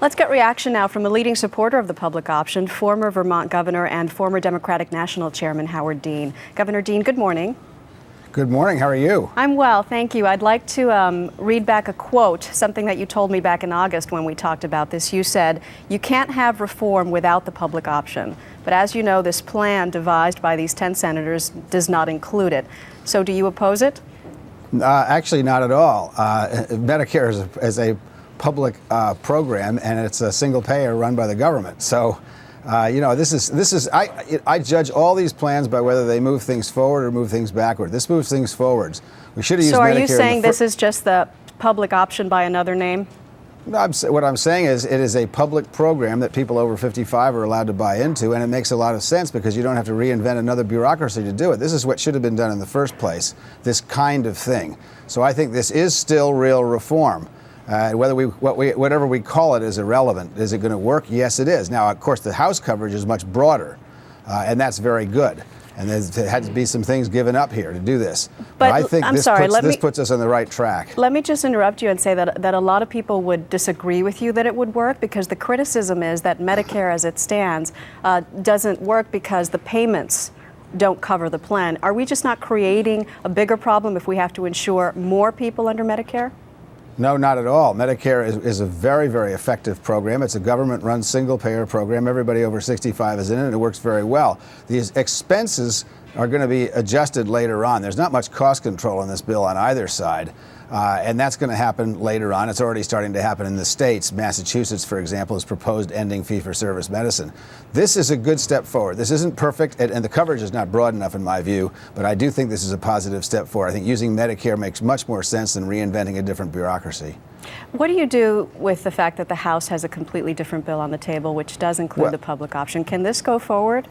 Let's get reaction now from a leading supporter of the public option, former Vermont governor and former Democratic National Chairman Howard Dean. Governor Dean, good morning. Good morning. How are you? I'm well, thank you. I'd like to read back a quote, something that you told me back in August when we talked about this. You said, "You can't have reform without the public option. But as you know, this plan devised by these 10 senators does not include it. So do you oppose it?" Actually, not at all. Medicare is a public program, and it's a single payer run by the government. So, I judge all these plans by whether they move things forward or move things backward. This moves things forwards. We should have used Medicare. So are you saying this is just the public option by another name? No, what I'm saying is it is a public program that people over 55 are allowed to buy into, and it makes a lot of sense because you don't have to reinvent another bureaucracy to do it. This is what should have been done in the first place, this kind of thing. So I think this is still real reform. Whatever we call it is irrelevant. Is it going to work? Yes, it is. Now, of course, the House coverage is much broader, and that's very good. And there had to be some things given up here to do this. But I think this puts us on the right track. Let me just interrupt you and say that a lot of people would disagree with you that it would work, because the criticism is that Medicare as it stands doesn't work because the payments don't cover the plan. Are we just not creating a bigger problem if we have to insure more people under Medicare? No, not at all. Medicare is a very, very effective program. It's a government-run single-payer program. Everybody over 65 is in it, and it works very well. These expenses are going to be adjusted later on. There's not much cost control in this bill on either side, and that's going to happen later on. It's already starting to happen in the states. Massachusetts, for example, has proposed ending fee-for-service medicine. This is a good step forward. This isn't perfect, and the coverage is not broad enough in my view, but I do think this is a positive step forward. I think using Medicare makes much more sense than reinventing a different bureaucracy. What do you do with the fact that the House has a completely different bill on the table, which does include the public option? Can this go forward?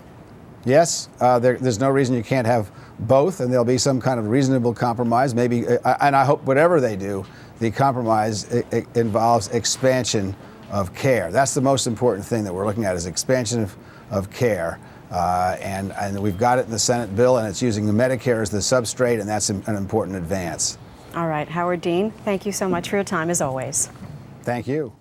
Yes, there's no reason you can't have both, and there'll be some kind of reasonable compromise. Maybe, and I hope whatever they do, the compromise involves expansion of care. That's the most important thing that we're looking at, is expansion of care. And we've got it in the Senate bill, and it's using the Medicare as the substrate, and that's an important advance. All right, Howard Dean, thank you so much for your time, as always. Thank you.